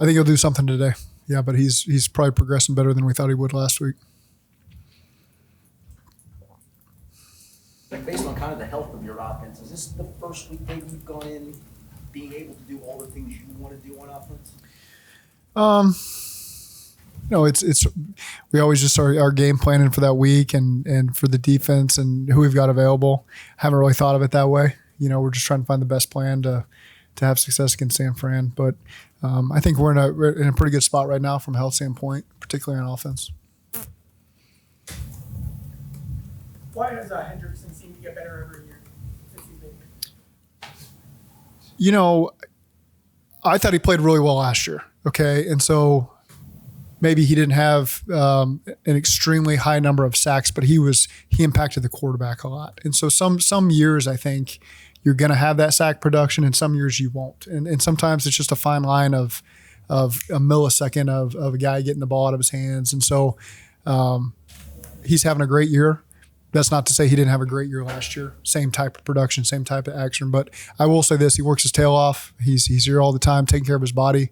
I think he'll do something today. Yeah, but he's probably progressing better than we thought he would last week. Based on kind of the health of your offense, is this the first week maybe you've gone in being able to do all the things you want to do on offense? It's we always just are game planning for that week and for the defense and who we've got available. Haven't really thought of it that way. We're just trying to find the best plan to have success against San Fran. But I think we're in a pretty good spot right now from a health standpoint, particularly on offense. Why does Hendrickson seem to get better every year since he's been here? I thought he played really well last year. Okay, and so maybe he didn't have an extremely high number of sacks, but he impacted the quarterback a lot. And so some years I think you're going to have that sack production, and some years you won't. And sometimes it's just a fine line of a millisecond of a guy getting the ball out of his hands. And so he's having a great year. That's not to say he didn't have a great year last year. Same type of production, same type of action. But I will say this: he works his tail off. He's here all the time, taking care of his body,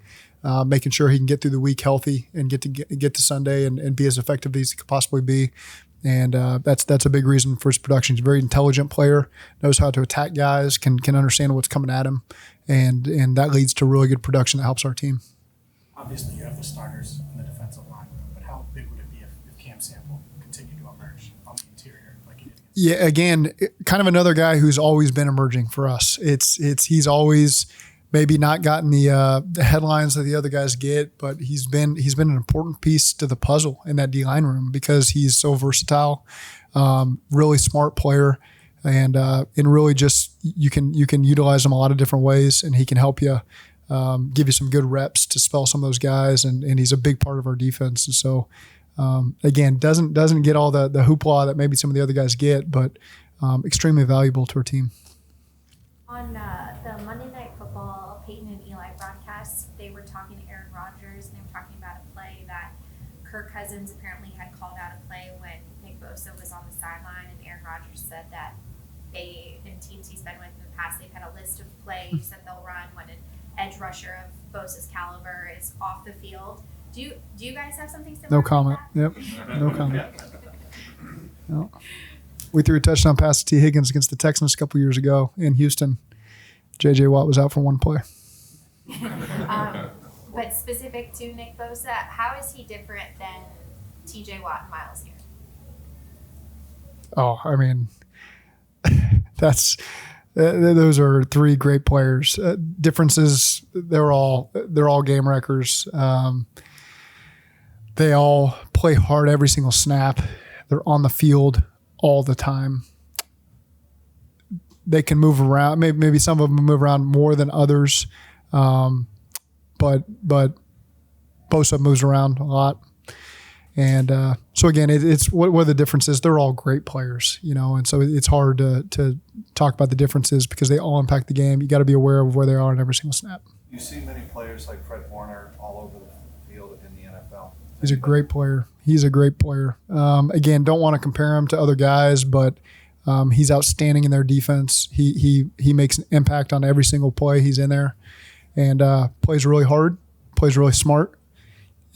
making sure he can get through the week healthy and get to Sunday and be as effective as he could possibly be. And that's a big reason for his production. He's a very intelligent player, knows how to attack guys, can understand what's coming at him, and that leads to really good production that helps our team. Obviously, you have the starters in the defensive line, but how big would it be if Cam Sample continued to emerge on the interior like he did? Yeah, again, kind of another guy who's always been emerging for us. He's always maybe not gotten the headlines that the other guys get, but he's been an important piece to the puzzle in that D-line room because he's so versatile, really smart player, and really just you can utilize him a lot of different ways, and he can help you give you some good reps to spell some of those guys, and he's a big part of our defense. And so again, doesn't get all the hoopla that maybe some of the other guys get, but extremely valuable to our team. On the Monday Night Football Peyton and Eli broadcast, they were talking to Aaron Rodgers, and they were talking about a play that Kirk Cousins apparently had called out a play when Nick Bosa was on the sideline, and Aaron Rodgers said that they, in teams he's been with in the past, they've had a list of plays that they'll run when an edge rusher of Bosa's caliber is off the field. Do you guys have something similar? No comment. Like Yep. No comment. No. We threw a touchdown pass to T. Higgins against the Texans a couple years ago in Houston. J.J. Watt was out for one play. But specific to Nick Bosa, how is he different than T.J. Watt and Miles Garrett? Oh, I mean, those are three great players. Differences, they're all game wreckers. They all play hard every single snap. They're on the field all the time. They can move around. Maybe some of them move around more than others, but Bosa moves around a lot. And so again, it's what are the differences? They're all great players, and so it's hard to talk about the differences because they all impact the game. You got to be aware of where they are in every single snap. You see many players like Fred Warner all over the field in the NFL. He's a great player. Again, don't want to compare him to other guys, but he's outstanding in their defense. He makes an impact on every single play he's in there, and plays really hard, plays really smart.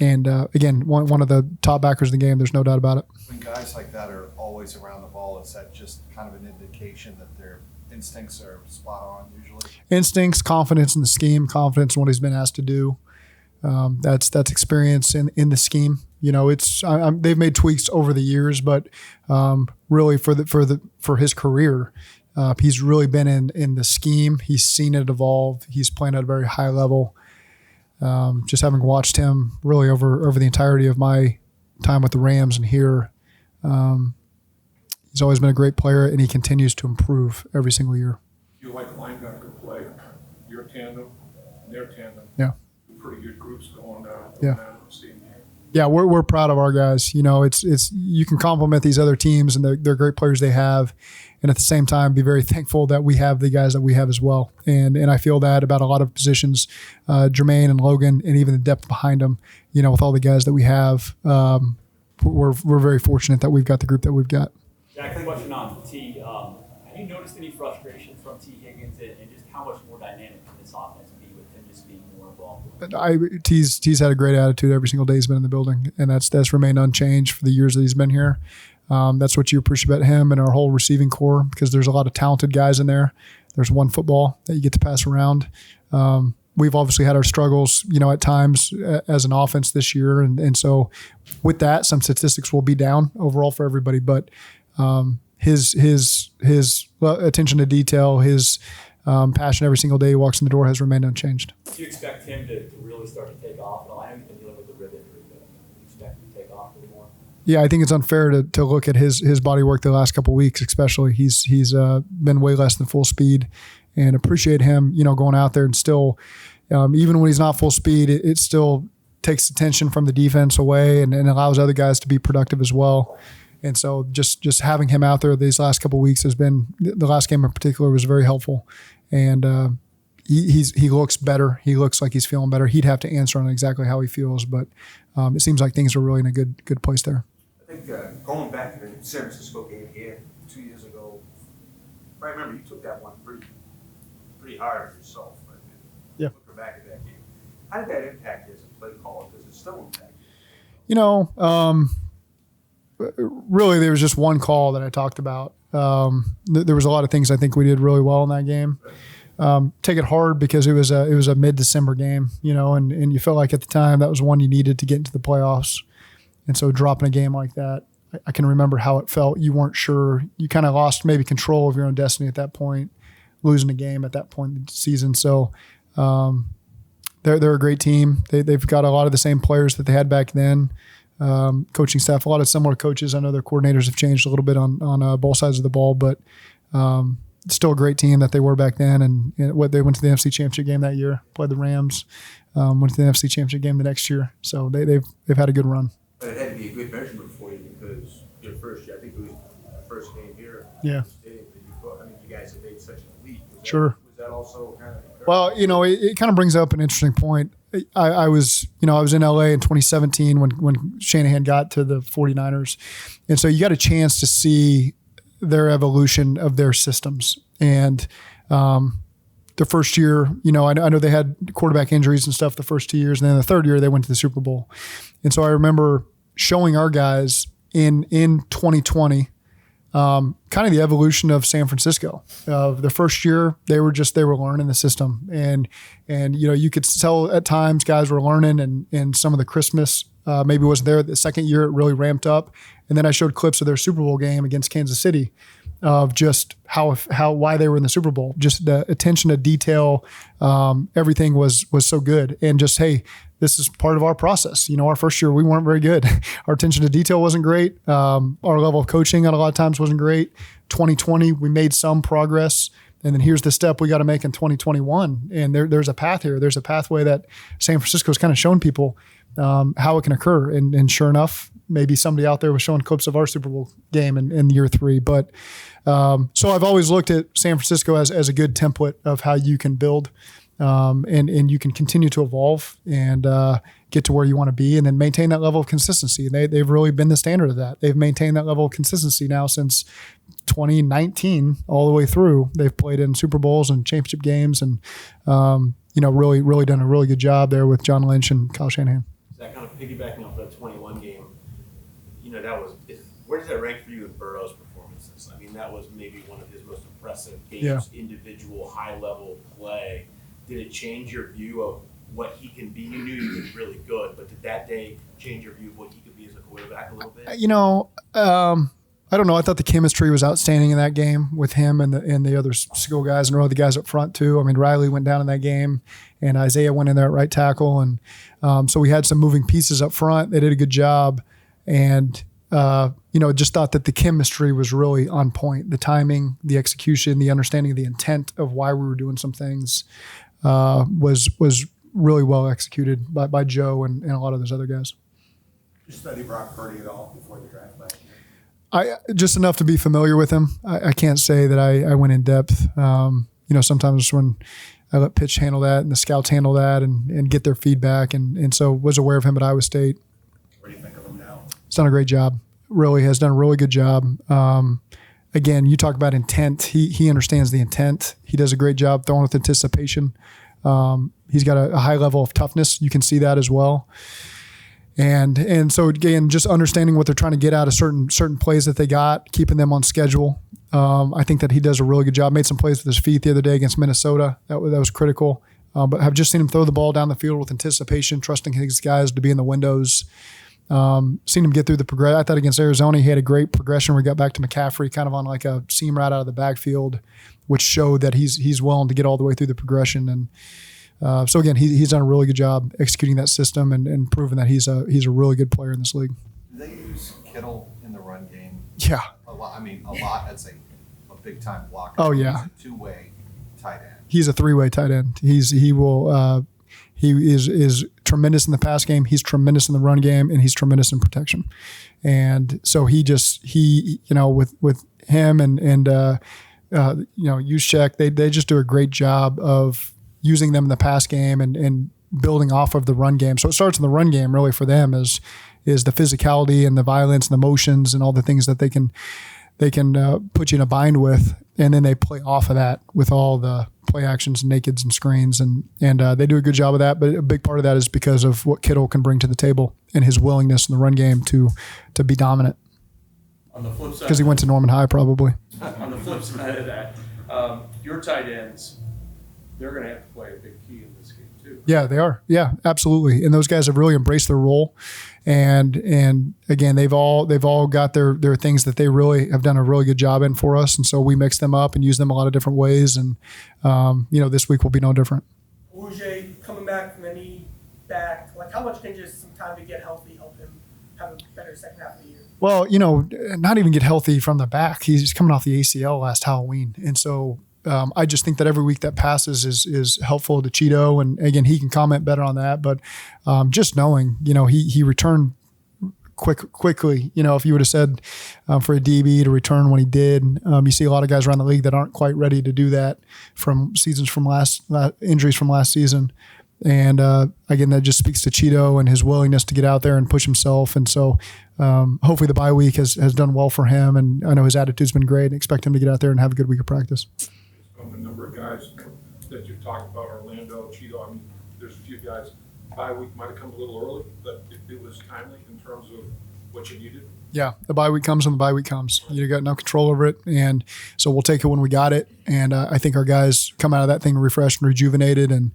And again, one of the top backers in the game, there's no doubt about it. When guys like that are always around the ball, is that just kind of an indication that their instincts are spot on usually? Instincts, confidence in the scheme, confidence in what he's been asked to do. That's experience in the scheme. They've made tweaks over the years, but really for his career, he's really been in the scheme. He's seen it evolve. He's playing at a very high level. Just having watched him really over the entirety of my time with the Rams and here, he's always been a great player, and he continues to improve every single year. You like linebacker play, your tandem, their tandem. Yeah. Pretty good groups going down. Yeah. Yeah, we're proud of our guys. It's you can compliment these other teams and they're great players they have, and at the same time be very thankful that we have the guys that we have as well. And I feel that about a lot of positions, Jermaine and Logan, and even the depth behind them. With all the guys that we have, we're very fortunate that we've got the group that we've got. Jack, question on T. Have you noticed any frustration from T. Higgins and just how much more dynamic can this offense be with him just being more involved? T's had a great attitude every single day he's been in the building, and that's remained unchanged for the years that he's been here. That's what you appreciate about him and our whole receiving core, because there's a lot of talented guys in there. There's one football that you get to pass around. We've obviously had our struggles, at times as an offense this year, and so with that, some statistics will be down overall for everybody. But his attention to detail, his passion every single day he walks in the door has remained unchanged. Do you expect him to really start to take off? I know you've been dealing with the rib injury, but do you expect him to take off a little more? Yeah, I think it's unfair to look at his body work the last couple of weeks, especially. He's been way less than full speed, and appreciate him, going out there and still, even when he's not full speed, it still takes attention from the defense away and allows other guys to be productive as well. And so just having him out there these last couple of weeks has been, the last game in particular was very helpful. And he looks better. He looks like he's feeling better. He'd have to answer on exactly how he feels, but it seems like things are really in a good place there. I think going back to the San Francisco game here 2 years ago, I remember you took that one pretty hard on yourself. Yeah. Looking back at that game, how did that impact you as a play caller? Because it's still impacted. Really, there was just one call that I talked about. There was a lot of things I think we did really well in that game. Take it hard because it was a mid-December game, and you felt like at the time that was one you needed to get into the playoffs. And so dropping a game like that, I can remember how it felt. You weren't sure. You kind of lost maybe control of your own destiny at that point, losing a game at that point in the season. So they're a great team. They've got a lot of the same players that they had back then. Coaching staff, a lot of similar coaches. I know their coordinators have changed a little bit on both sides of the ball, but still a great team that they were back then. And they went to the NFC Championship game that year, played the Rams, went to the NFC Championship game the next year. So they've had a good run. But it had to be a good measurement for you because your first year, I think it was the first game here. Yeah. You guys have made such an elite. Sure. Was that also kind of? Well, it kind of brings up an interesting point. I was in LA in 2017 when Shanahan got to the 49ers. And so you got a chance to see their evolution of their systems. And the first year, I know they had quarterback injuries and stuff the first 2 years. And then the third year, they went to the Super Bowl. And so I remember showing our guys in 2020 kind of the evolution of San Francisco. The first year, they were learning the system, and you could tell at times guys were learning, and some of the Christmas maybe wasn't there. The second year, it really ramped up, and then I showed clips of their Super Bowl game against Kansas City, of just why they were in the Super Bowl, just the attention to detail, everything was so good, and just hey. This is part of our process. Our first year, we weren't very good. Our attention to detail wasn't great. Our level of coaching at a lot of times wasn't great. 2020, we made some progress. And then here's the step we got to make in 2021. And there's a path here. There's a pathway that San Francisco's kind of shown people how it can occur. And sure enough, maybe somebody out there was showing clips of our Super Bowl game in year 3. But so I've always looked at San Francisco as a good template of how you can build and you can continue to evolve and get to where you want to be and then maintain that level of consistency. And they've really been the standard of that. They've maintained that level of consistency now since 2019 all the way through. They've played in Super Bowls and championship games and, really done a really good job there with John Lynch and Kyle Shanahan. That kind of piggybacking off that 21 game, where does that rank for you in Burrow's performances? I mean, that was maybe one of his most impressive games, individual high-level play. Did it change your view of what he can be? You knew he was really good, but did that day change your view of what he could be as a quarterback a little bit? I don't know. I thought the chemistry was outstanding in that game with him and the other skill guys and all the guys up front too. I mean, Riley went down in that game and Isaiah went in there at right tackle. And so we had some moving pieces up front. They did a good job. And, just thought that the chemistry was really on point. The timing, the execution, the understanding of the intent of why we were doing some things was really well executed by Joe and a lot of those other guys. Did you study Brock Purdy at all before the draft last year? Just enough to be familiar with him. I can't say that I went in depth. Sometimes when I let pitch handle that and the scouts handle that and get their feedback. And so was aware of him at Iowa State. What do you think of him now? He's done a great job. Really has done a really good job. Again, you talk about intent. He understands the intent. He does a great job throwing with anticipation. He's got a high level of toughness. You can see that as well. And so again, just understanding what they're trying to get out of certain plays that they got, keeping them on schedule. I think that he does a really good job. Made some plays with his feet the other day against Minnesota. That was critical. But I've just seen him throw the ball down the field with anticipation, trusting his guys to be in the windows. Seen him get through the progression. I thought against Arizona, he had a great progression where he got back to McCaffrey, kind of on like a seam route out of the backfield, which showed that he's willing to get all the way through the progression. And so again, he's done a really good job executing that system and proving that he's a really good player in this league. Do they use Kittle in the run game? Yeah. A lot. I mean, a lot. That's a big time blocker. Oh, yeah. He's a two-way tight end. He's a three-way tight end. He is tremendous in the pass game. He's tremendous in the run game, and he's tremendous in protection. And so with him and Juszczyk, they just do a great job of using them in the pass game and building off of the run game. So it starts in the run game really for them is the physicality and the violence and the motions and all the things that they can put you in a bind with, and then they play off of that with all the play actions, nakeds, and screens, and they do a good job of that. But a big part of that is because of what Kittle can bring to the table and his willingness in the run game to be dominant. On the flip side, Because he went to Norman High probably. on the flip side of that, your tight ends, they're going to have to play a big key in this game too. Yeah, they are. Yeah, absolutely. And those guys have really embraced their role. And again, they've all got their things that they really have done a really good job in for us. And so we mix them up and use them a lot of different ways. And this week will be no different. Rouge coming back from the knee back, like how much can just some time to get healthy help him have a better second half of the year? Well, not even get healthy from the back. He's coming off the ACL last Halloween. And so I just think that every week that passes is helpful to Cheeto. And again, he can comment better on that. But just knowing, he returned quickly. If you would have said for a DB to return when he did, you see a lot of guys around the league that aren't quite ready to do that from injuries from last season. And again, that just speaks to Cheeto and his willingness to get out there and push himself. And so hopefully the bye week has done well for him. And I know his attitude's been great. Expect him to get out there and have a good week of practice. The number of guys that you talked about, Orlando, Cheeto, I mean, there's a few guys, bye week might have come a little early, but it was timely in terms of what you needed. Yeah, the bye week comes when the bye week comes. You got no control over it, and so we'll take it when we got it. And I think our guys come out of that thing refreshed and rejuvenated. And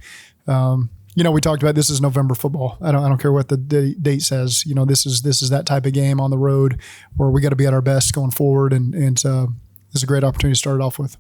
we talked about this is November football. I don't care what the date says. This is that type of game on the road where we got to be at our best going forward, and it's a great opportunity to start it off with.